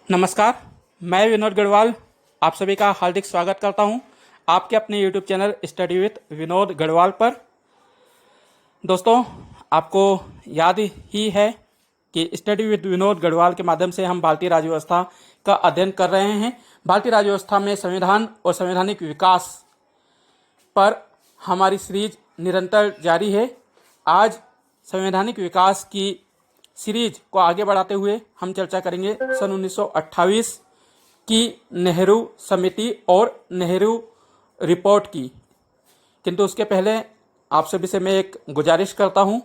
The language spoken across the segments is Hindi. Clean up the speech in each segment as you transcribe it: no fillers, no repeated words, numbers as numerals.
नमस्कार, मैं विनोद गढ़वाल आप सभी का हार्दिक स्वागत करता हूं आपके अपने YouTube channel study with Vinod Garhwal पर। दोस्तों, आपको याद ही है कि स्टडी विथ विनोद गढ़वाल के माध्यम से हम भारतीय राज्य व्यवस्था का अध्ययन कर रहे हैं। भारतीय राज्य व्यवस्था में संविधान और संवैधानिक विकास पर हमारी सीरीज निरंतर जारी है। आज संवैधानिक विकास की सीरीज को आगे बढ़ाते हुए हम चर्चा करेंगे सन 1928 की नेहरू समिति और नेहरू रिपोर्ट की। किंतु उसके पहले आप सभी से मैं एक गुजारिश करता हूं।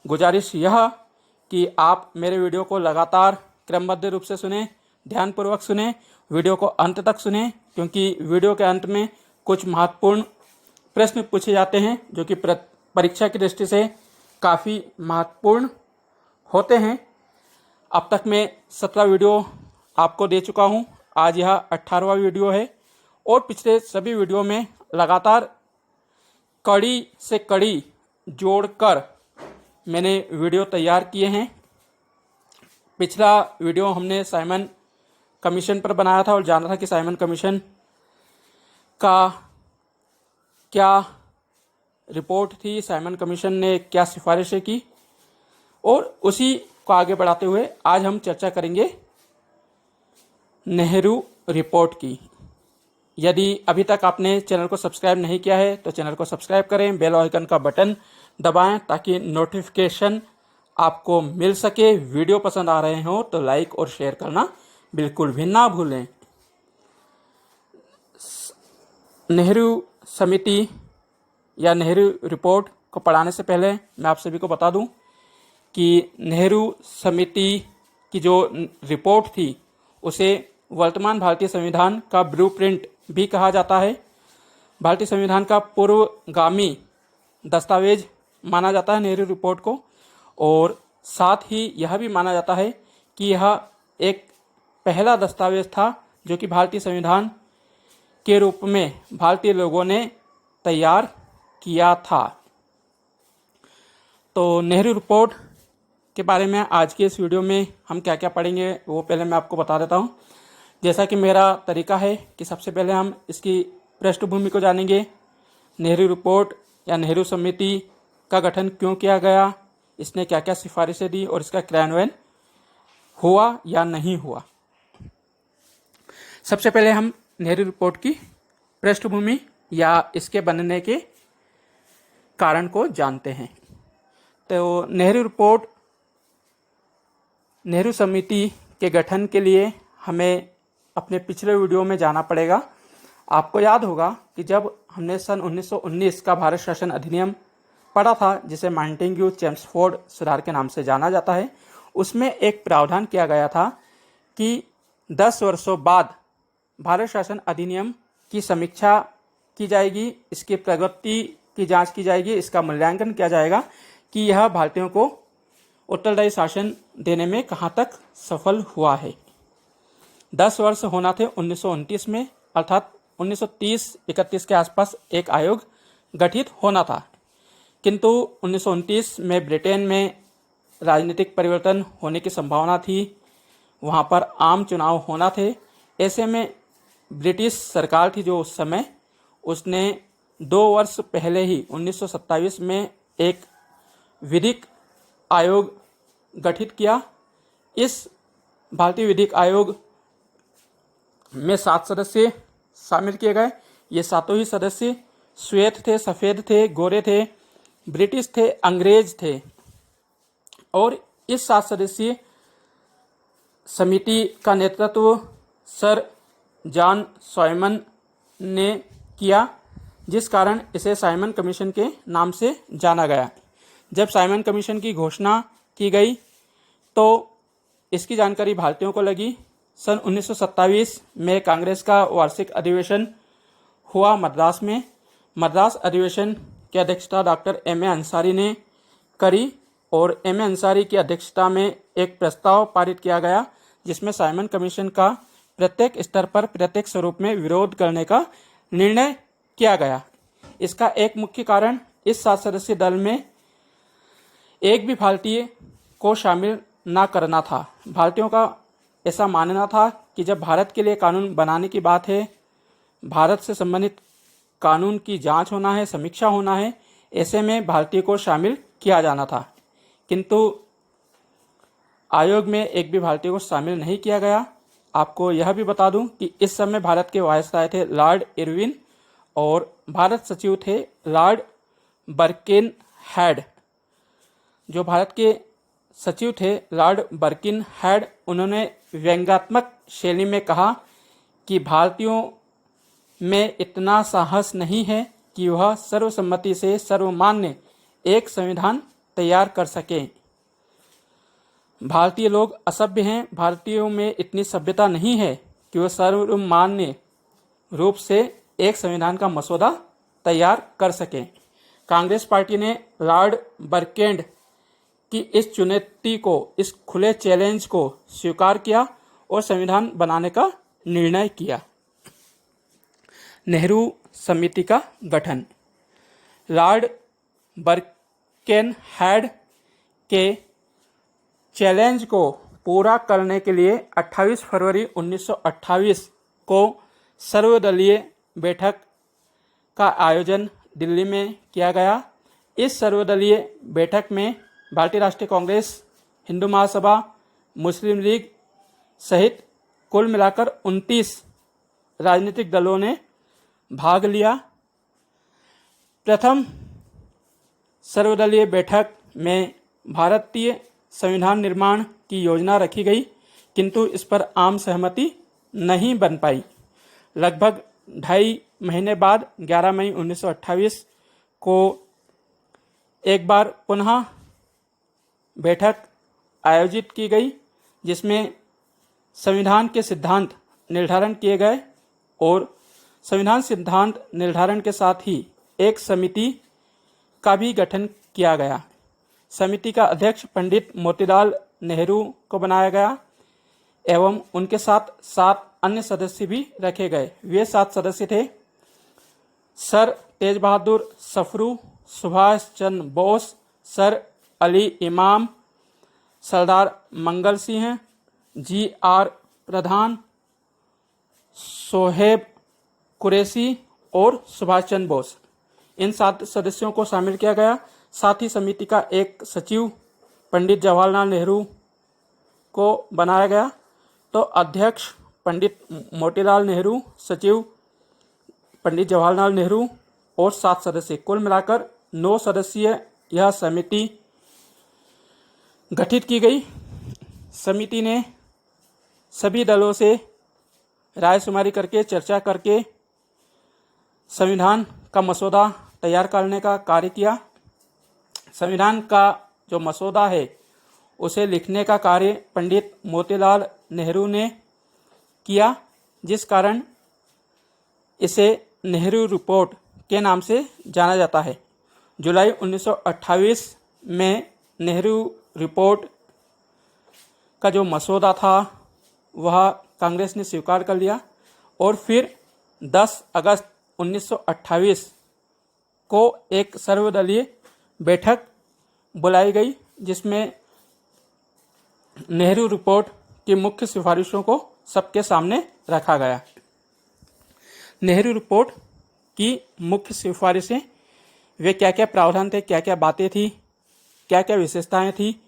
गुजारिश यह कि आप मेरे वीडियो को लगातार क्रमबद्ध रूप से सुने, ध्यानपूर्वक सुने, वीडियो को अंत तक सुने, क्योंकि वीडियो के अंत में कुछ महत्वपूर्ण प्रश्न पूछे जाते हैं जो कि परीक्षा की दृष्टि से काफ़ी महत्वपूर्ण होते हैं। अब तक मैं 17 वीडियो आपको दे चुका हूं। आज यह 18वां वीडियो है और पिछले सभी वीडियो में लगातार कड़ी से कड़ी जोड़कर मैंने वीडियो तैयार किए हैं। पिछला वीडियो हमने साइमन कमीशन पर बनाया था और जाना था कि साइमन कमीशन का क्या रिपोर्ट थी, साइमन कमीशन ने क्या सिफारिशें की, और उसी को आगे बढ़ाते हुए आज हम चर्चा करेंगे नेहरू रिपोर्ट की। यदि अभी तक आपने चैनल को सब्सक्राइब नहीं किया है तो चैनल को सब्सक्राइब करें, बेल आइकन का बटन दबाएं ताकि नोटिफिकेशन आपको मिल सके। वीडियो पसंद आ रहे हो तो लाइक और शेयर करना बिल्कुल भी ना भूलें। नेहरू समिति या नेहरू रिपोर्ट को पढ़ाने से पहले मैं आप सभी को बता दूं कि नेहरू समिति की जो रिपोर्ट थी उसे वर्तमान भारतीय संविधान का ब्लूप्रिंट भी कहा जाता है। भारतीय संविधान का पूर्वगामी दस्तावेज माना जाता है नेहरू रिपोर्ट को, और साथ ही यह भी माना जाता है कि यह एक पहला दस्तावेज था जो कि भारतीय संविधान के रूप में भारतीय लोगों ने तैयार किया था। तो नेहरू रिपोर्ट के बारे में आज के इस वीडियो में हम क्या क्या पढ़ेंगे वो पहले मैं आपको बता देता हूँ। जैसा कि मेरा तरीका है कि सबसे पहले हम इसकी पृष्ठभूमि को जानेंगे। नेहरू रिपोर्ट या नेहरू समिति का गठन क्यों किया गया, इसने क्या क्या सिफारिशें दी और इसका क्रियान्वयन हुआ या नहीं हुआ। सबसे पहले हम नेहरू रिपोर्ट की पृष्ठभूमि या इसके बनने के कारण को जानते हैं। तो नेहरू रिपोर्ट, नेहरू समिति के गठन के लिए हमें अपने पिछले वीडियो में जाना पड़ेगा। आपको याद होगा कि जब हमने सन 1919 का भारत शासन अधिनियम पढ़ा था, जिसे मॉन्टेग्यू चेम्सफोर्ड सुधार के नाम से जाना जाता है, उसमें एक प्रावधान किया गया था कि 10 वर्षों बाद भारत शासन अधिनियम की समीक्षा की जाएगी, इसकी प्रगति की जांच की जाएगी, इसका मूल्यांकन किया जाएगा कि यह भारतीयों को उत्तरदायी शासन देने में कहाँ तक सफल हुआ है। 10 वर्ष होना थे 1929 में, अर्थात 1930-31 के आसपास एक आयोग गठित होना था। किंतु 1929 में ब्रिटेन में राजनीतिक परिवर्तन होने की संभावना थी, वहाँ पर आम चुनाव होना थे। ऐसे में ब्रिटिश सरकार थी जो उस समय, उसने 2 वर्ष पहले ही 1927 में एक विधिक आयोग गठित किया। इस भारतीय विधिक आयोग में 7 सदस्य शामिल किए गए। ये सातों ही सदस्य श्वेत थे, सफ़ेद थे, गोरे थे, ब्रिटिश थे, अंग्रेज थे। और इस 7 सदस्यीय समिति का नेतृत्व सर जॉन साइमन ने किया, जिस कारण इसे साइमन कमीशन के नाम से जाना गया। जब साइमन कमीशन की घोषणा की गई तो इसकी जानकारी भारतीयों को लगी। सन 1927 में कांग्रेस का वार्षिक अधिवेशन हुआ मद्रास में। मद्रास अधिवेशन की अध्यक्षता डॉक्टर एम ए अंसारी ने करी और एम ए अंसारी की अध्यक्षता में एक प्रस्ताव पारित किया गया जिसमें साइमन कमीशन का प्रत्येक स्तर पर प्रत्येक स्वरूप में विरोध करने का निर्णय किया गया। इसका एक मुख्य कारण इस 7 सदस्यीय दल में एक भी भारतीय को शामिल न करना था। भारतीयों का ऐसा मानना था कि जब भारत के लिए कानून बनाने की बात है, भारत से संबंधित कानून की जांच होना है, समीक्षा होना है, ऐसे में भारतीय को शामिल किया जाना था, किंतु आयोग में एक भी भारतीय को शामिल नहीं किया गया। आपको यह भी बता दूं कि इस समय भारत के वायसराय थे लॉर्ड इरविन और भारत सचिव थे लॉर्ड बर्किनहेड। जो भारत के सचिव थे लॉर्ड बर्किनहेड, उन्होंने व्यंग्यात्मक शैली में कहा कि भारतीयों में इतना साहस नहीं है कि वह सर्वसम्मति से सर्वमान्य एक संविधान तैयार कर सकें। भारतीय लोग असभ्य हैं, भारतीयों में इतनी सभ्यता नहीं है कि वह सर्वमान्य रूप से एक संविधान का मसौदा तैयार कर सकें। कांग्रेस पार्टी ने लॉर्ड बर्किनहेड की इस चुनौती को, इस खुले चैलेंज को स्वीकार किया और संविधान बनाने का निर्णय किया। नेहरू समिति का गठन। लॉर्ड बर्किनहेड के चैलेंज को पूरा करने के लिए 28 फरवरी 1928 को सर्वदलीय बैठक का आयोजन दिल्ली में किया गया। इस सर्वदलीय बैठक में भारतीय राष्ट्रीय कांग्रेस, हिंदू महासभा, मुस्लिम लीग सहित कुल मिलाकर 29 राजनीतिक दलों ने भाग लिया। प्रथम सर्वदलीय बैठक में भारतीय संविधान निर्माण की योजना रखी गई, किंतु इस पर आम सहमति नहीं बन पाई। लगभग 2.5 महीने बाद 11 मई 1928 को एक बार पुनः बैठक आयोजित की गई, जिसमें संविधान के सिद्धांत निर्धारण किए गए और संविधान सिद्धांत निर्धारण के साथ ही एक समिति का भी गठन किया गया। समिति का अध्यक्ष पंडित मोतीलाल नेहरू को बनाया गया एवं उनके साथ 7 अन्य सदस्य भी रखे गए। वे 7 सदस्य थे सर तेज बहादुर सफरू, सुभाष चंद्र बोस, सर अली इमाम, सरदार मंगल सिंह, जी.आर. प्रधान, सोहेब कुरैशी और सुभाष चंद्र बोस। इन 7 सदस्यों को शामिल किया गया। साथ ही समिति का एक सचिव पंडित जवाहरलाल नेहरू को बनाया गया। तो अध्यक्ष पंडित मोतीलाल नेहरू, सचिव पंडित जवाहरलाल नेहरू और 7 सदस्य, कुल मिलाकर 9 सदस्यीय यह समिति गठित की गई। समिति ने सभी दलों से रायशुमारी करके, चर्चा करके संविधान का मसौदा तैयार करने का कार्य किया। संविधान का जो मसौदा है उसे लिखने का कार्य पंडित मोतीलाल नेहरू ने किया, जिस कारण इसे नेहरू रिपोर्ट के नाम से जाना जाता है। जुलाई 1928 में नेहरू रिपोर्ट का जो मसौदा था वह कांग्रेस ने स्वीकार कर लिया और फिर 10 अगस्त 1928 को एक सर्वदलीय बैठक बुलाई गई, जिसमें नेहरू रिपोर्ट की मुख्य सिफारिशों को सबके सामने रखा गया। नेहरू रिपोर्ट की मुख्य सिफारिशें, वे क्या क्या प्रावधान थे, क्या क्या बातें थी, क्या क्या विशेषताएं थी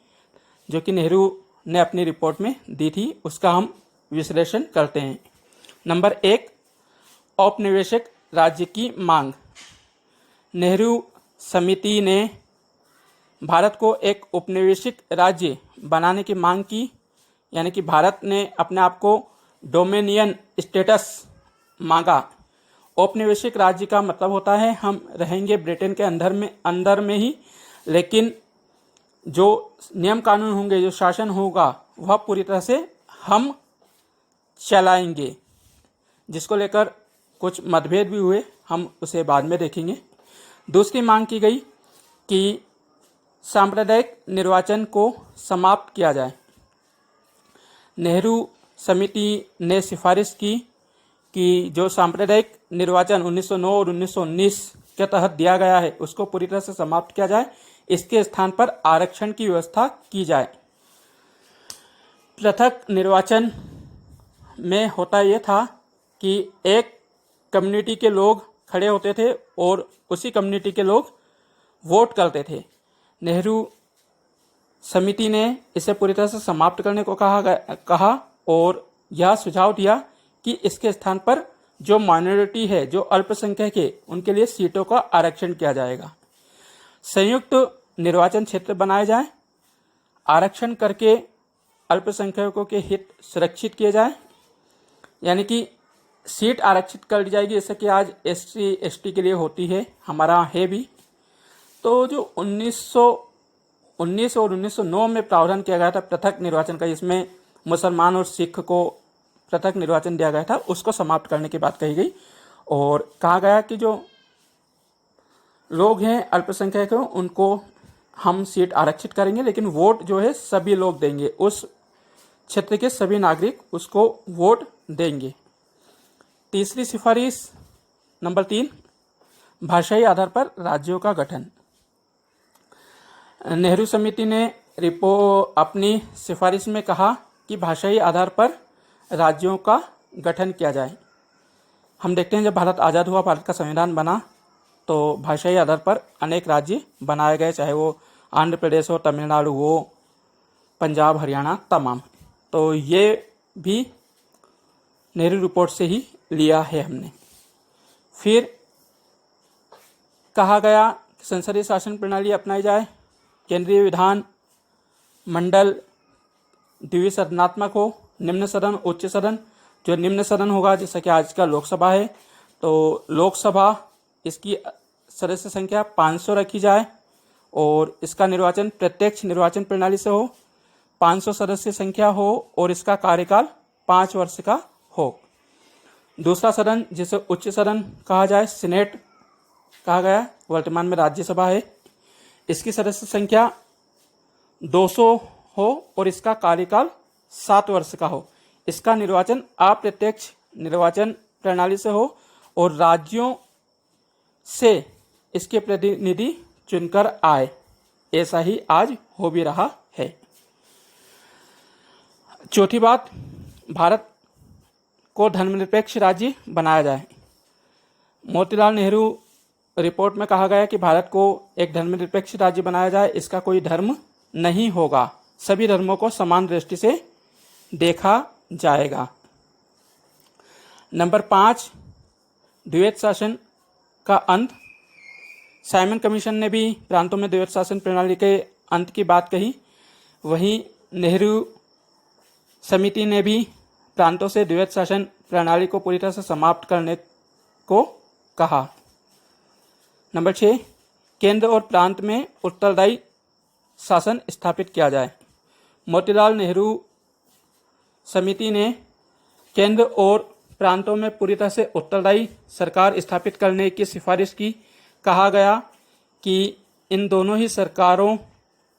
जो कि नेहरू ने अपनी रिपोर्ट में दी थी, उसका हम विश्लेषण करते हैं। नंबर 1, औपनिवेशिक राज्य की मांग। नेहरू समिति ने भारत को एक औपनिवेशिक राज्य बनाने की मांग की, यानी कि भारत ने अपने आप को डोमिनियन स्टेटस मांगा। औपनिवेशिक राज्य का मतलब होता है हम रहेंगे ब्रिटेन के अंदर में ही, लेकिन जो नियम कानून होंगे, जो शासन होगा, वह पूरी तरह से हम चलाएंगे, जिसको लेकर कुछ मतभेद भी हुए, हम उसे बाद में देखेंगे। दूसरी मांग की गई कि सांप्रदायिक निर्वाचन को समाप्त किया जाए। नेहरू समिति ने सिफारिश की कि जो सांप्रदायिक निर्वाचन 1909 और 1919 के तहत दिया गया है उसको पूरी तरह से समाप्त किया जाए, इसके स्थान पर आरक्षण की व्यवस्था की जाए। पृथक निर्वाचन में होता ये था कि एक कम्युनिटी के लोग खड़े होते थे और उसी कम्युनिटी के लोग वोट करते थे। नेहरू समिति ने इसे पूरी तरह से समाप्त करने को कहा और यह सुझाव दिया कि इसके स्थान पर जो माइनॉरिटी है, जो अल्पसंख्यक है, उनके लिए सीटों का आरक्षण किया जाएगा। संयुक्त निर्वाचन क्षेत्र बनाए जाए, आरक्षण करके अल्पसंख्यकों के हित सुरक्षित किए जाए, यानी कि सीट आरक्षित कर दी जाएगी, जैसे कि आज SC ST के लिए होती है, हमारा है भी। तो जो 1919 और 1909 में प्रावधान किया गया था पृथक निर्वाचन का, जिसमें मुसलमान और सिख को पृथक निर्वाचन दिया गया था, उसको समाप्त करने की बात कही गई और कहा गया कि जो लोग हैं अल्पसंख्यक हैं उनको हम सीट आरक्षित करेंगे, लेकिन वोट जो है सभी लोग देंगे, उस क्षेत्र के सभी नागरिक उसको वोट देंगे। तीसरी सिफारिश नंबर 3, भाषाई आधार पर राज्यों का गठन। नेहरू समिति ने अपनी सिफारिश में कहा कि भाषाई आधार पर राज्यों का गठन किया जाए। हम देखते हैं जब भारत आज़ाद हुआ, भारत का संविधान बना, तो भाषाई आधार पर अनेक राज्य बनाए गए, चाहे वो आंध्र प्रदेश हो, तमिलनाडु हो, पंजाब, हरियाणा, तमाम। तो ये भी नेहरू रिपोर्ट से ही लिया है हमने। फिर कहा गया कि संसदीय शासन प्रणाली अपनाई जाए, केंद्रीय विधान मंडल द्विसदनात्मक हो, निम्न सदन, उच्च सदन। जो निम्न सदन होगा, जैसा कि आज का लोकसभा है, तो लोकसभा इसकी सदस्य संख्या 500 रखी जाए और इसका निर्वाचन प्रत्यक्ष निर्वाचन प्रणाली से हो, 500 सदस्य संख्या हो और इसका कार्यकाल 5 वर्ष का हो। दूसरा सदन, जिसे उच्च सदन कहा जाए, सीनेट कहा गया, वर्तमान में राज्यसभा है, इसकी सदस्य संख्या 200 हो और इसका कार्यकाल 7 वर्ष का हो। इसका निर्वाचन अप्रत्यक्ष निर्वाचन प्रणाली से हो और राज्यों से इसके प्रतिनिधि चुनकर आए। ऐसा ही आज हो भी रहा है। चौथी बात, भारत को धर्मनिरपेक्ष राज्य बनाया जाए। मोतीलाल नेहरू रिपोर्ट में कहा गया कि भारत को एक धर्मनिरपेक्ष राज्य बनाया जाए, इसका कोई धर्म नहीं होगा, सभी धर्मों को समान दृष्टि से देखा जाएगा। नंबर 5, द्वैत शासन का अंत। साइमन कमीशन ने भी प्रांतों में द्वैत शासन प्रणाली के अंत की बात कही, वहीं नेहरू समिति ने भी प्रांतों से द्वैत शासन प्रणाली को पूरी तरह से समाप्त करने को कहा। नंबर 6, केंद्र और प्रांत में उत्तरदायी शासन स्थापित किया जाए। मोतीलाल नेहरू समिति ने केंद्र और प्रांतों में पूरी तरह से उत्तरदायी सरकार स्थापित करने की सिफारिश की। कहा गया कि इन दोनों ही सरकारों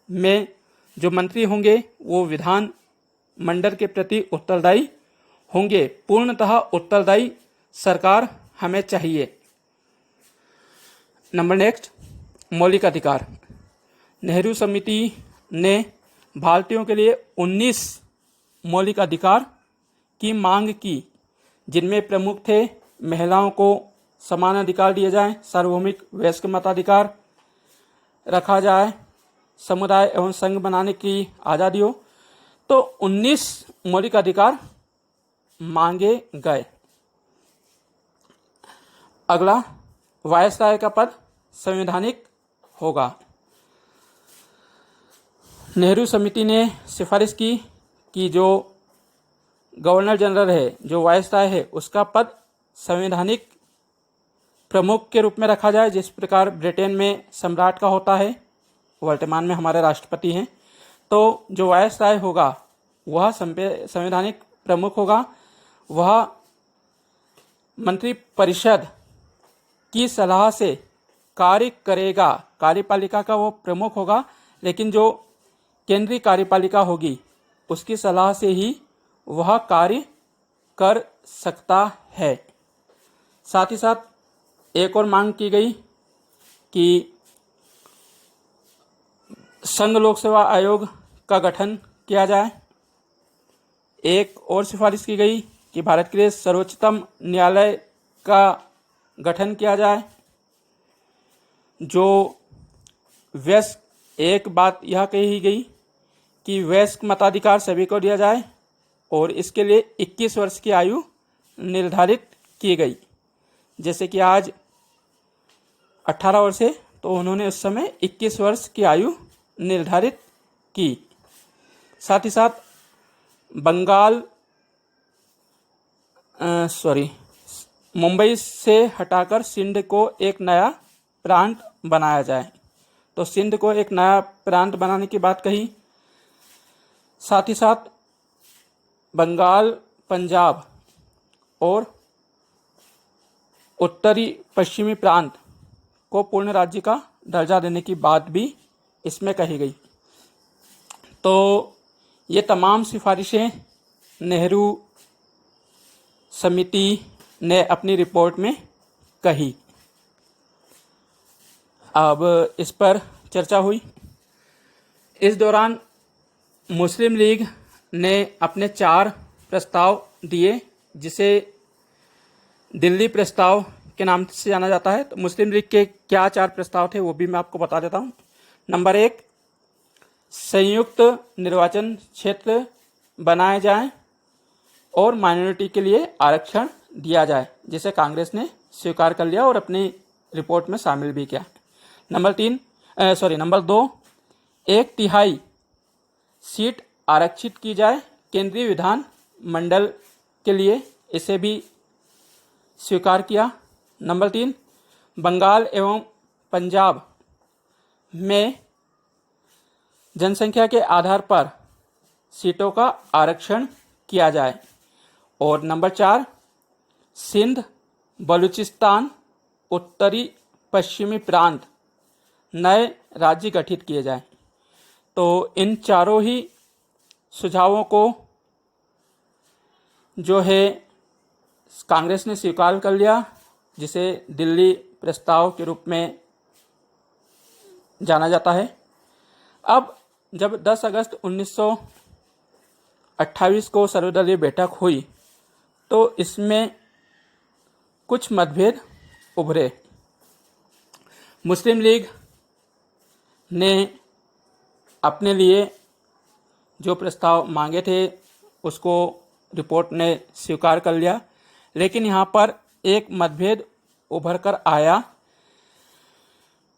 में जो मंत्री होंगे वो विधान मंडल के प्रति उत्तरदायी होंगे। पूर्णतः उत्तरदायी सरकार हमें चाहिए। नंबर नेक्स्ट, मौलिक अधिकार। नेहरू समिति ने भारतीयों के लिए 19 मौलिक अधिकार की मांग की, जिनमें प्रमुख थे महिलाओं को समान अधिकार दिए जाएं, सार्वभौमिक वयस्क मताधिकार रखा जाए, समुदाय एवं संघ बनाने की आज़ादी हो। तो 19 मौलिक अधिकार मांगे गए। अगला, वायसराय का पद संवैधानिक होगा। नेहरू समिति ने सिफारिश की कि जो गवर्नर जनरल है, जो वायसराय है, उसका पद संवैधानिक प्रमुख के रूप में रखा जाए, जिस प्रकार ब्रिटेन में सम्राट का होता है, वर्तमान में हमारे राष्ट्रपति हैं। तो जो वायसराय होगा वह संवैधानिक प्रमुख होगा। वह मंत्रिपरिषद की सलाह से कार्य करेगा, कार्यपालिका का वो प्रमुख होगा, लेकिन जो केंद्रीय कार्यपालिका होगी उसकी सलाह से ही वह कार्य कर सकता है। साथ ही साथ एक और मांग की गई कि संघ लोक सेवा आयोग का गठन किया जाए। एक और सिफारिश की गई कि भारत के लिए सर्वोच्चतम न्यायालय का गठन किया जाए। जो वयस्क, एक बात यह कही गई कि वयस्क मताधिकार सभी को दिया जाए और इसके लिए 21 वर्ष की आयु निर्धारित की गई। जैसे कि आज 18 वर्ष है, तो उन्होंने उस समय 21 वर्ष की आयु निर्धारित की। साथ ही साथ मुंबई से हटाकर सिंध को एक नया प्रांत बनाया जाए। तो सिंध को एक नया प्रांत बनाने की बात कही। साथ ही साथ बंगाल, पंजाब और उत्तरी पश्चिमी प्रांत को पूर्ण राज्य का दर्जा देने की बात भी इसमें कही गई। तो ये तमाम सिफारिशें नेहरू समिति ने अपनी रिपोर्ट में कही। अब इस पर चर्चा हुई। इस दौरान मुस्लिम लीग ने अपने 4 प्रस्ताव दिए, जिसे दिल्ली प्रस्ताव के नाम से जाना जाता है। तो मुस्लिम लीग के क्या 4 प्रस्ताव थे वो भी मैं आपको बता देता हूँ। नंबर 1, संयुक्त निर्वाचन क्षेत्र बनाए जाएं और माइनॉरिटी के लिए आरक्षण दिया जाए, जिसे कांग्रेस ने स्वीकार कर लिया और अपनी रिपोर्ट में शामिल भी किया। नंबर 2, 1/3 सीट आरक्षित की जाए केंद्रीय विधान मंडल के लिए, इसे भी स्वीकार किया। नंबर 3, बंगाल एवं पंजाब में जनसंख्या के आधार पर सीटों का आरक्षण किया जाए। और नंबर 4, सिंध, बलूचिस्तान, उत्तरी पश्चिमी प्रांत नए राज्य गठित किए जाएं। तो इन चारों ही सुझावों को जो है कांग्रेस ने स्वीकार कर लिया, जिसे दिल्ली प्रस्ताव के रूप में जाना जाता है। अब जब 10 अगस्त 1928 को सर्वदलीय बैठक हुई तो इसमें कुछ मतभेद उभरे। मुस्लिम लीग ने अपने लिए जो प्रस्ताव मांगे थे उसको रिपोर्ट ने स्वीकार कर लिया, लेकिन यहाँ पर एक मतभेद उभर कर आया।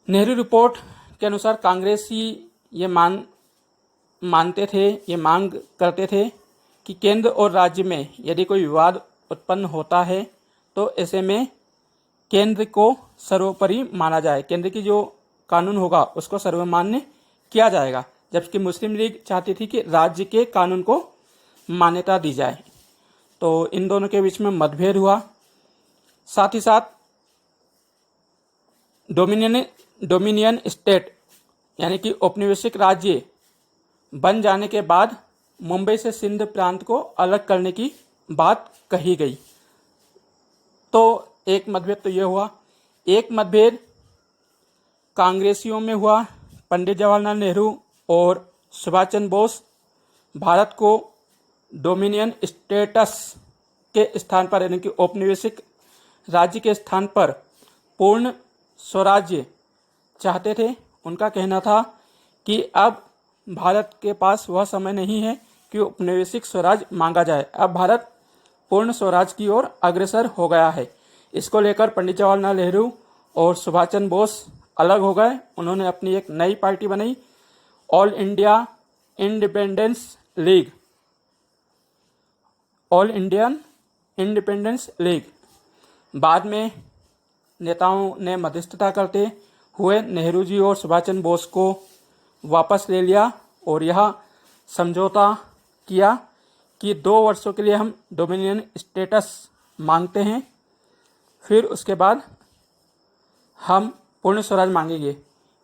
नेहरू रिपोर्ट के अनुसार कांग्रेसी ये मांग करते थे कि केंद्र और राज्य में यदि कोई विवाद उत्पन्न होता है तो ऐसे में केंद्र को सर्वोपरि माना जाए, केंद्र की जो कानून होगा उसको सर्वमान्य किया जाएगा, जबकि मुस्लिम लीग चाहती थी कि राज्य के कानून को मान्यता दी जाए। तो इन दोनों के बीच में मतभेद हुआ। साथ ही साथ डोमिनियन स्टेट यानी कि औपनिवेशिक राज्य बन जाने के बाद मुंबई से सिंध प्रांत को अलग करने की बात कही गई। तो एक मतभेद तो यह हुआ। एक मतभेद कांग्रेसियों में हुआ। पंडित जवाहरलाल नेहरू और सुभाष चंद्र बोस भारत को डोमिनियन स्टेटस के स्थान पर यानी कि औपनिवेशिक राज्य के स्थान पर पूर्ण स्वराज्य चाहते थे। उनका कहना था कि अब भारत के पास वह समय नहीं है कि औपनिवेशिक स्वराज मांगा जाए, अब भारत पूर्ण स्वराज की ओर अग्रसर हो गया है। इसको लेकर पंडित जवाहरलाल नेहरू और सुभाष चंद्र बोस अलग हो गए। उन्होंने अपनी एक नई पार्टी बनाई, ऑल इंडिया इंडिपेंडेंस लीग। बाद में नेताओं ने मध्यस्थता करते हुए नेहरू जी और सुभाष चंद्र बोस को वापस ले लिया और यह समझौता किया कि 2 वर्षों के लिए हम डोमिनियन स्टेटस मांगते हैं, फिर उसके बाद हम पूर्ण स्वराज मांगेंगे।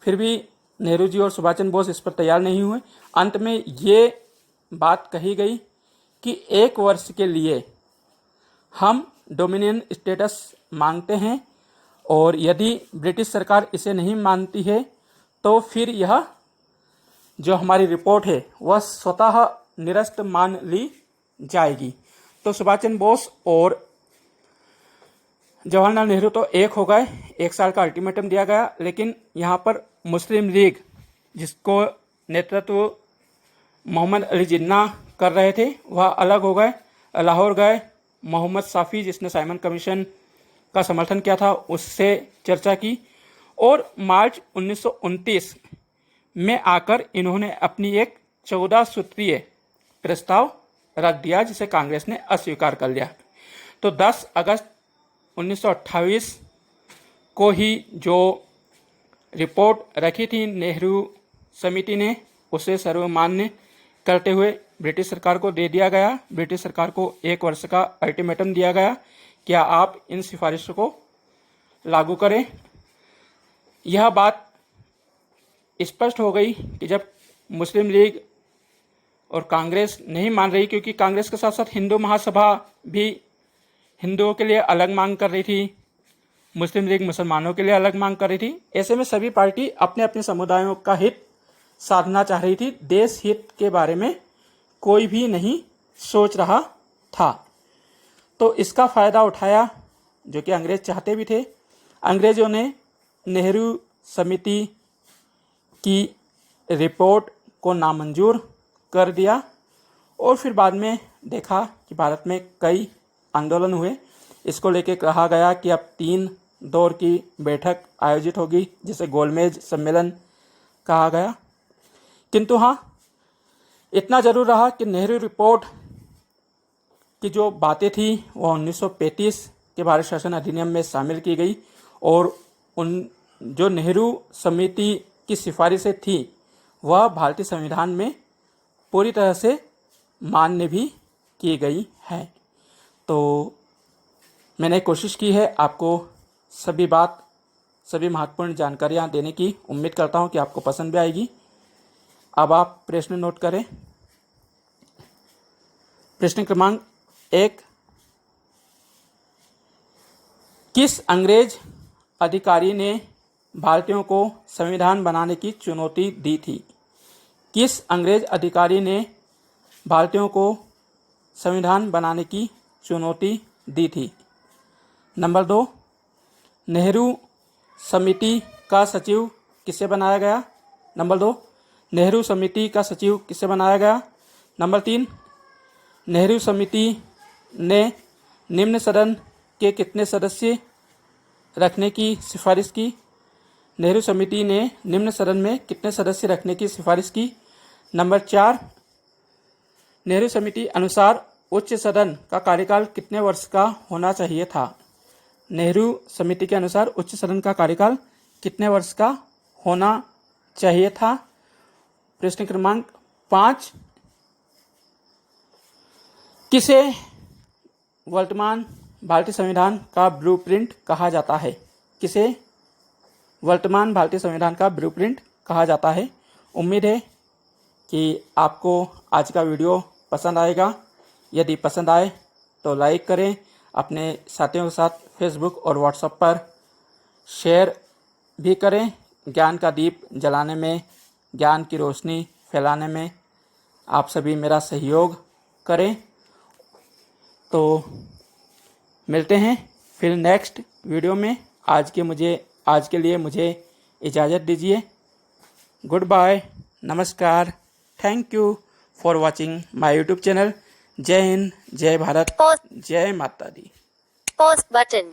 फिर भी नेहरू जी और सुभाष चंद्र बोस इस पर तैयार नहीं हुए। अंत में ये बात कही गई कि 1 वर्ष के लिए हम डोमिनियन स्टेटस मांगते हैं और यदि ब्रिटिश सरकार इसे नहीं मानती है तो फिर यह जो हमारी रिपोर्ट है वह स्वतः निरस्त मान ली जाएगी। तो सुभाष चंद्र बोस और जवाहरलाल नेहरू तो एक हो गए, 1 साल का अल्टीमेटम दिया गया, लेकिन यहाँ पर मुस्लिम लीग जिसको नेतृत्व मोहम्मद अली जिन्ना कर रहे थे वह अलग हो गए, लाहौर गए। मोहम्मद साफ़ी जिसने साइमन कमीशन का समर्थन किया था उससे चर्चा की और मार्च 1929 में आकर इन्होंने अपनी एक 14 सूत्रीय प्रस्ताव रख दिया जिसे कांग्रेस ने अस्वीकार कर लिया। तो 10 अगस्त 1928 को ही जो रिपोर्ट रखी थी नेहरू समिति ने उसे सर्वमान्य करते हुए ब्रिटिश सरकार को दे दिया गया। ब्रिटिश सरकार को 1 वर्ष का अल्टीमेटम दिया गया, क्या आप इन सिफारिशों को लागू करें। यह बात स्पष्ट हो गई कि जब मुस्लिम लीग और कांग्रेस नहीं मान रही, क्योंकि कांग्रेस के साथ साथ हिंदू महासभा भी हिंदुओं के लिए अलग मांग कर रही थी, मुस्लिम लीग मुसलमानों के लिए अलग मांग कर रही थी। ऐसे में सभी पार्टी अपने अपने समुदायों का हित साधना चाह रही थी, देश हित के बारे में कोई भी नहीं सोच रहा था। तो इसका फायदा उठाया जो कि अंग्रेज चाहते भी थे। अंग्रेजों ने नेहरू समिति की रिपोर्ट को नामंजूर कर दिया और फिर बाद में देखा कि भारत में कई आंदोलन हुए। इसको लेके कहा गया कि अब 3 दौर की बैठक आयोजित होगी जिसे गोलमेज सम्मेलन कहा गया। किंतु हाँ, इतना जरूर रहा कि नेहरू रिपोर्ट की जो बातें थी वह 1935 के भारत शासन अधिनियम में शामिल की गई और उन जो नेहरू समिति की सिफारिशें थी वह भारतीय संविधान में पूरी तरह से मान्य भी की गई है। तो मैंने कोशिश की है आपको सभी महत्वपूर्ण जानकारियाँ देने की। उम्मीद करता हूँ कि आपको पसंद भी आएगी। अब आप प्रश्न नोट करें। प्रश्न क्रमांक 1, किस अंग्रेज अधिकारी ने भारतीयों को संविधान बनाने की चुनौती दी थी? किस अंग्रेज अधिकारी ने भारतीयों को संविधान बनाने की चुनौती दी थी? नंबर 2, नेहरू समिति का सचिव किसे बनाया गया? नंबर 2, नेहरू समिति का सचिव किसे बनाया गया? नंबर 3, नेहरू समिति ने निम्न सदन के कितने सदस्य रखने की सिफारिश की? नेहरू समिति ने निम्न सदन में कितने सदस्य रखने की सिफारिश की? नंबर 4, नेहरू समिति अनुसार उच्च सदन का कार्यकाल कितने वर्ष का होना चाहिए था? नेहरू समिति के अनुसार उच्च सदन का कार्यकाल कितने वर्ष का होना चाहिए था? प्रश्न क्रमांक 5, किसे वर्तमान भारतीय संविधान का ब्लूप्रिंट कहा जाता है? किसे वर्तमान भारतीय संविधान का ब्लूप्रिंट कहा जाता है? उम्मीद है कि आपको आज का वीडियो पसंद आएगा। यदि पसंद आए तो लाइक करें, अपने साथियों के साथ फेसबुक और व्हाट्सएप पर शेयर भी करें। ज्ञान का दीप जलाने में, ज्ञान की रोशनी फैलाने में आप सभी मेरा सहयोग करें। तो मिलते हैं फिर नेक्स्ट वीडियो में। आज के लिए मुझे इजाज़त दीजिए। गुड बाय, नमस्कार, thank you for watching my YouTube channel. जय हिंद, जय भारत, जय माता दी। Pause button.